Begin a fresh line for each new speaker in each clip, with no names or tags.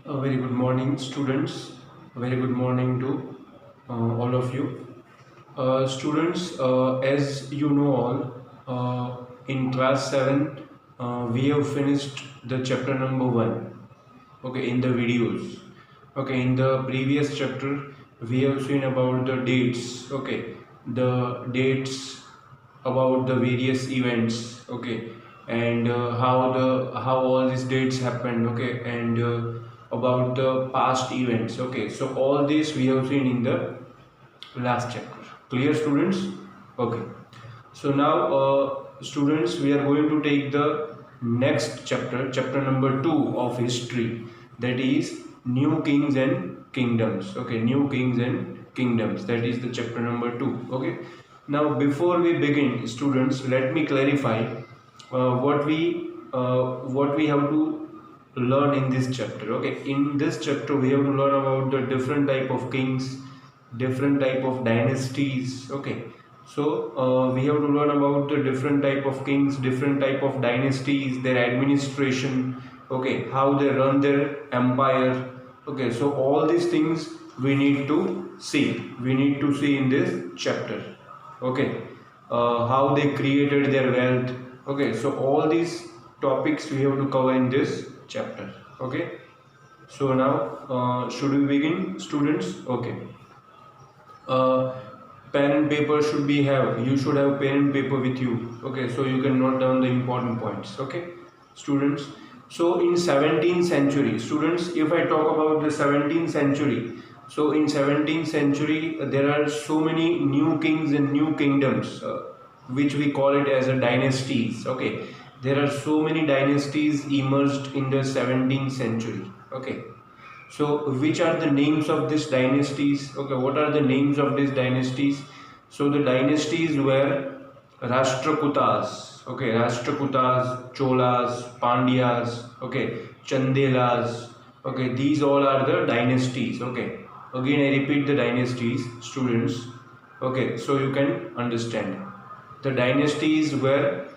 A very good morning, students. A very good morning to all of you. Students, as you know all, in class 7, we have finished the chapter number 1. Okay, in the videos. Okay, in the previous chapter, we have seen about the dates. Okay, the dates about the various events. Okay, and how all these dates happened. Okay, and about the past events. Okay, so all this we have seen in the last chapter. Clear, students? Okay. So now, students, we are going to take the next chapter, chapter number 2 of history, that is New Kings and Kingdoms. Okay, New Kings and Kingdoms. That is the chapter number 2. Okay. Now, before we begin, students, let me clarify what we have to learn in this chapter. Okay, in this chapter we have to learn about the different type of kings, different type of dynasties. Okay, so we have to learn about the different type of kings, different type of dynasties, their administration. Okay, how they run their empire. Okay, so all these things we need to see in this chapter. Okay, how they created their wealth. Okay, so all these topics we have to cover in this chapter. Okay, so now, should we begin, students? Okay. uh, Pen and paper should be have you should have pen and paper with you. Okay, so you can note down the important points. Okay, students. So in 17th century, students, if I talk about the 17th century, so in 17th century there are so many new kings and new kingdoms, which we call it as a dynasties. Okay, there are so many dynasties emerged in the 17th century. Okay, so which are the names of these dynasties? Okay, what are the names of these dynasties? So the dynasties were Rashtrakutas. Okay, Rashtrakutas, Cholas, Pandyas. Okay, Chandelas. Okay, these all are the dynasties. Okay, again I repeat the dynasties, students. Okay, so you can understand. The dynasties were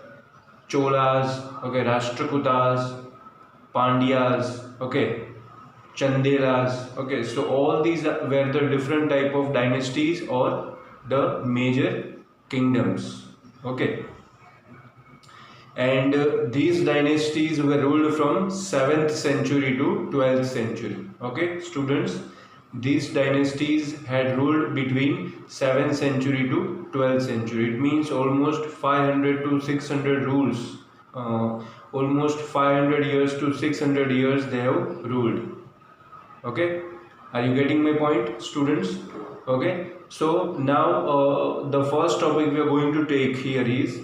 Cholas. Okay, Rashtrakutas, Pandyas. Okay, Chandelas. Okay, so all these were the different type of dynasties or the major kingdoms. Okay, and these dynasties were ruled from 7th century to 12th century. Okay, students, these dynasties had ruled between 7th century to 12th century. It means almost 500 to 600 rules. Almost 500 years to 600 years they have ruled. Okay, are you getting my point, students? Okay, so now, the first topic we are going to take here is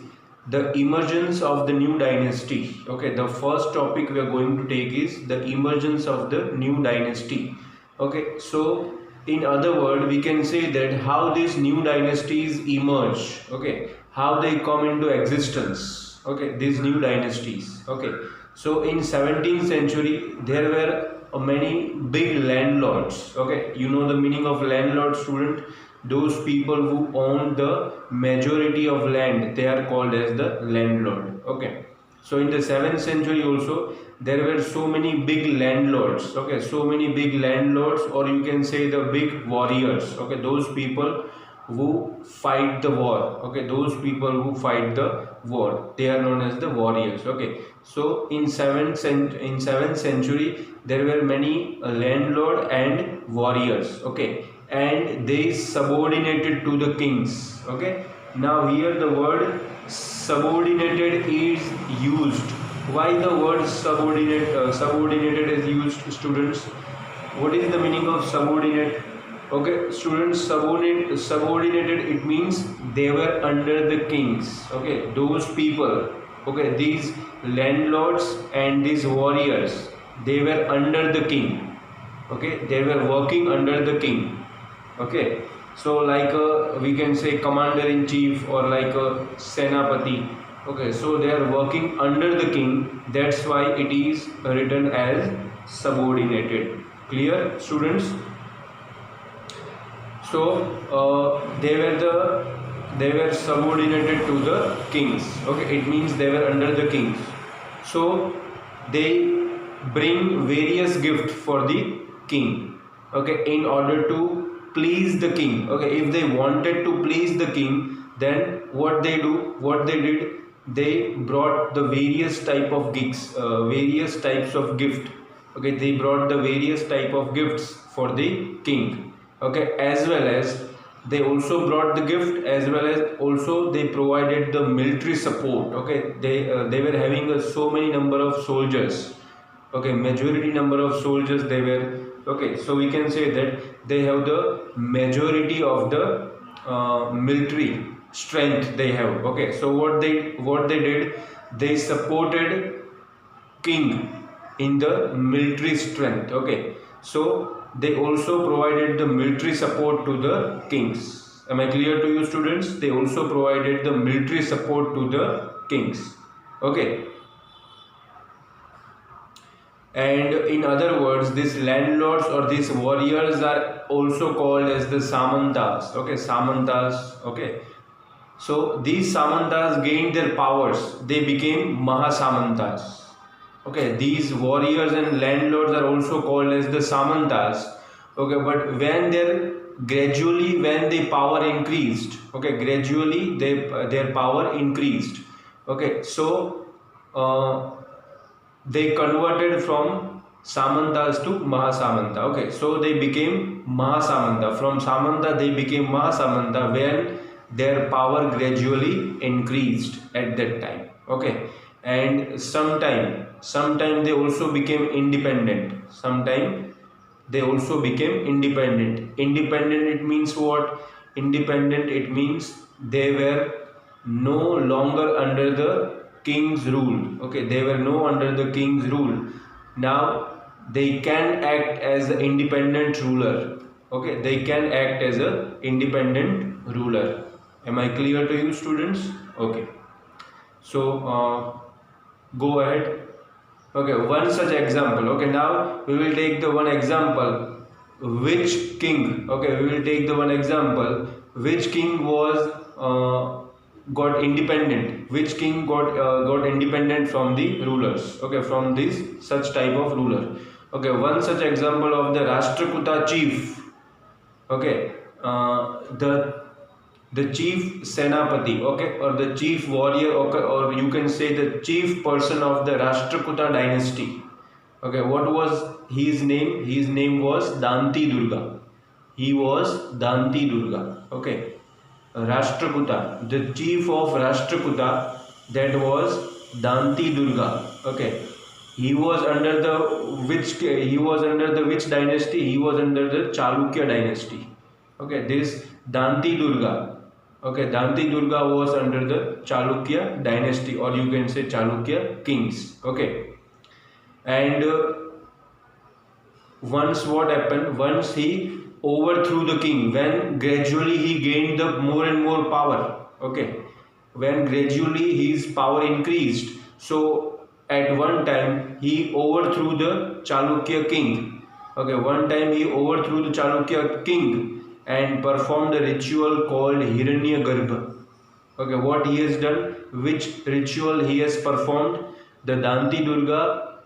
the emergence of the new dynasty. Okay, the first topic we are going to take is the emergence of the new dynasty. Okay, so in other words, we can say that how these new dynasties emerge. Okay, how they come into existence. Okay, these new dynasties. Okay, so in 17th century there were many big landlords. Okay, you know the meaning of landlord, student? Those people who own the majority of land, they are called as the landlord. Okay, so in the 7th century also there were so many big landlords. Okay, so many big landlords, or you can say the big warriors. Okay, those people who fight the war. Okay, those people who fight the war, they are known as the warriors. Okay, so in 7th century there were many landlord and warriors. Okay, and they subordinated to the kings. Okay, now here the word subordinated is used. Why the word subordinated is used, students? What is the meaning of subordinate? Okay, students, subordinated, it means they were under the kings. Okay, those people, okay, these landlords and these warriors, they were under the king. Okay, they were working under the king. Okay, so like we can say commander in chief, or like a senapati. Okay, so they are working under the king. That's why it is written as subordinated. Clear, students? So they were subordinated to the kings. Okay, it means they were under the kings. So they bring various gifts for the king, okay, in order to please the king. Okay, if they wanted to please the king, then what they did, they brought the various type of gifts, various types of gift. Okay, they brought the various type of gifts for the king. Okay, as well as they also brought the gift, as well as also they provided the military support. Okay, they were having so many number of soldiers. Okay, majority number of soldiers they were. Okay, so we can say that they have the majority of the military strength they have. Okay, so what they did, they supported king in the military strength. Okay, so they also provided the military support to the kings. Am I clear to you, students? They also provided the military support to the kings. Okay, and in other words, these landlords or these warriors are also called as the samantas. Okay, samantas. Okay, so these samantas gained their powers, they became mahasamantas. Okay, these warriors and landlords are also called as the samantas. Okay, but when their power increased, okay, gradually their power increased. Okay, so they converted from samantas to mahasamanta. Okay, so they became mahasamanta. From samanta they became mahasamanta when their power gradually increased at that time. Okay, and sometime they also became independent. Sometime they also became independent. Independent, it means what? Independent, it means they were no longer under the king's rule. Okay, they were no under the king's rule. Now they can act as an independent ruler. Okay, they can act as an independent ruler. Am I clear to you, students? Okay, so go ahead. Okay, one such example. Okay, now we will take the one example. Which king? Okay, we will take the one example. Which king was got independent? Which king got independent from the rulers? Okay, from this such type of ruler. Okay, one such example of the Rashtrakuta chief. Okay, the chief senapati, okay, or the chief warrior, okay, or you can say the chief person of the Rashtrakuta dynasty. Okay, what was his name? His name was Danti Durga. He was Danti Durga. Okay, Rashtrakuta, the chief of Rashtrakuta, that was Danti Durga. Okay, he was under the which dynasty? He was under the Chalukya dynasty. Okay, this Danti Durga. Okay, Danti Durga was under the Chalukya dynasty, or you can say Chalukya kings. Okay, and once what happened? Once he overthrew the king, when gradually he gained the more and more power. Okay, when gradually his power increased, so at one time he overthrew the Chalukya king. Okay, one time he overthrew the Chalukya king and performed a ritual called Hiranyagarbha. Okay, what he has done? Which ritual he has performed? The Danti Durga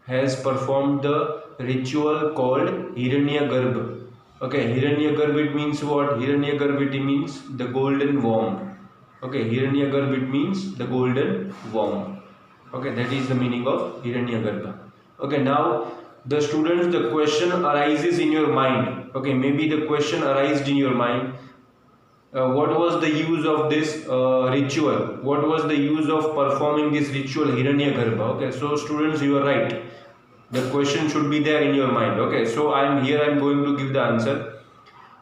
has performed the ritual called Hiranyagarbha. Okay, Hiranyagarbha, it means what? Hiranyagarbha, it means the golden worm. Okay, Hiranyagarbha, it means the golden worm. Okay, that is the meaning of Hiranyagarbha. Okay, now the students, the question arises in your mind. Okay, maybe the question arisen in your mind. What was the use of this ritual? What was the use of performing this ritual Hiranyagarbha? Okay, so students, you are right. The question should be there in your mind. Okay, so I am going to give the answer.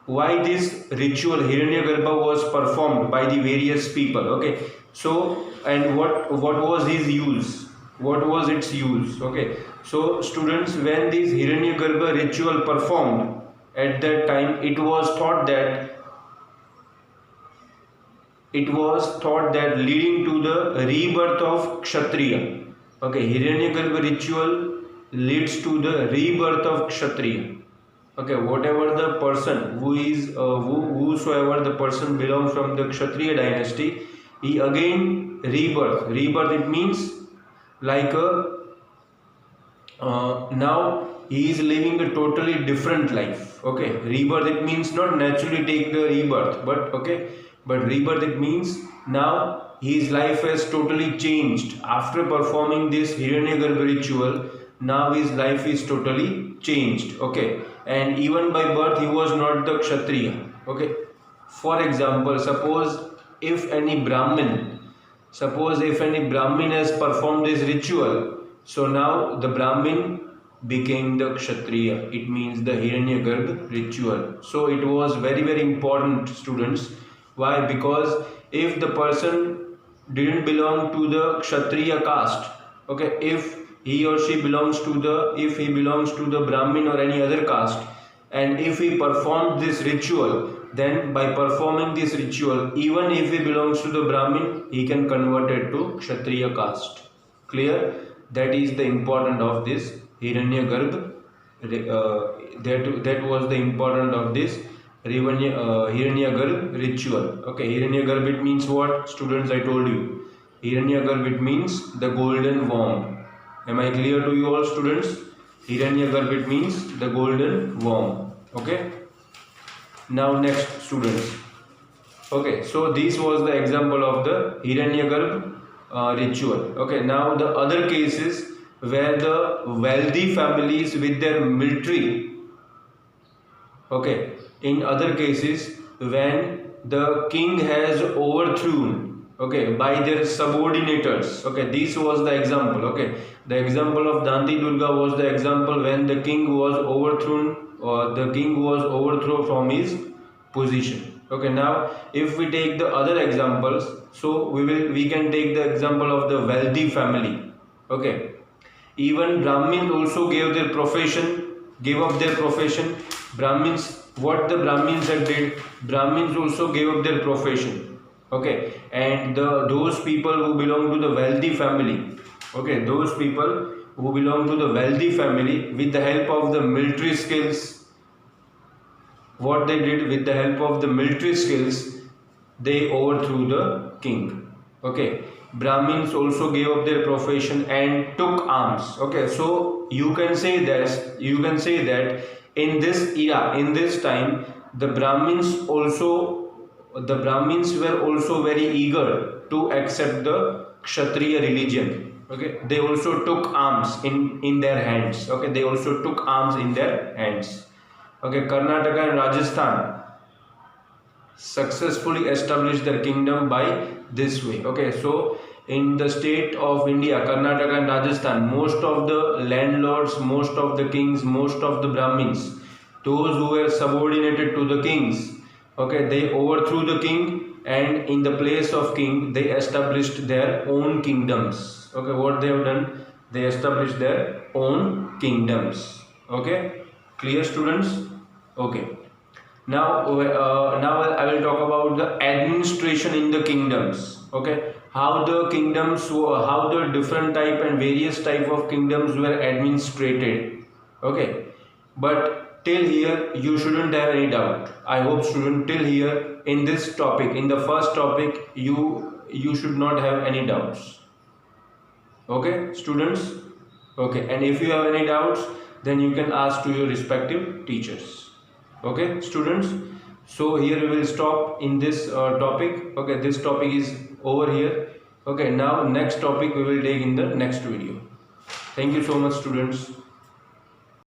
Why this ritual Hiranyagarbha was performed by the various people? Okay, so and what was his use? What was its use? Okay, so students, when this Hiranyagarbha ritual performed at that time, it was thought that leading to the rebirth of Kshatriya. Okay, Hiranyagarbha ritual leads to the rebirth of Kshatriya. Okay, whatever the person whosoever the person belongs from the Kshatriya dynasty, he again rebirth. Rebirth, it means like now he is living a totally different life. Okay, rebirth, it means not naturally take the rebirth, but okay, but rebirth, it means now his life has totally changed after performing this Hiranyagarbha ritual. Now his life is totally changed. Okay, and even by birth he was not the Kshatriya. Okay, for example, suppose if any Brahmin has performed this ritual, so now the Brahmin became the Kshatriya. It means the Hiranyagarbha ritual. So it was very, very important, students. Why? Because if the person didn't belong to the Kshatriya caste, okay, if he belongs to the Brahmin or any other caste, and if he performed this ritual, then by performing this ritual, even if he belongs to the Brahmin, he can convert it to Kshatriya caste. Clear? That is the importance of this Hiranyagarbha. That was the importance of this Hiranyagarbha ritual. Okay, Hiranyagarbha, it means what? Students, I told you. Hiranyagarbha, it means the golden worm. Am I clear to you all, students? Hiranyagarbha, it means the golden worm. Okay. Now next, students. Okay, so this was the example of the Hiranyagarbha ritual. Okay, now the other cases where the wealthy families with their military, okay, in other cases when the king has overthrown, okay, by their subordinators. Okay, this was the example. Okay, the example of Danti Durga was the example when the king was overthrown, or the king was overthrown from his position. Okay, now if we take the other examples, so we can take the example of the wealthy family. Okay, even Brahmins also gave up their profession. Brahmins, what the Brahmins had did, Brahmins also gave up their profession. Okay, and those people who belong to the wealthy family, okay, those people who belong to the wealthy family, with the help of the military skills, what they did, with the help of the military skills, they overthrew the king. Okay, Brahmins also gave up their profession and took arms. Okay, so you can say that in this era, in this time, the Brahmins were also very eager to accept the Kshatriya religion. Okay, they also took arms in their hands. Okay, they also took arms in their hands. Okay, Karnataka and Rajasthan successfully established their kingdom by this way. Okay, so in the state of India, Karnataka and Rajasthan, most of the landlords, most of the kings, most of the Brahmins, those who were subordinated to the kings, okay, they overthrew the king, and in the place of king, they established their own kingdoms. Okay, what they have done, they established their own kingdoms. Okay, clear, students? Okay. Now I will talk about the administration in the kingdoms. Okay, how the different type and various type of kingdoms were administrated. Okay, but till here you shouldn't have any doubt. I hope, student, till here in this topic, in the first topic, you should not have any doubts. Okay, students? Okay, and if you have any doubts, then you can ask to your respective teachers. Okay, students, so here we will stop in this topic. Okay, this topic is over here. Okay, now next topic we will take in the next video. Thank you so much, students.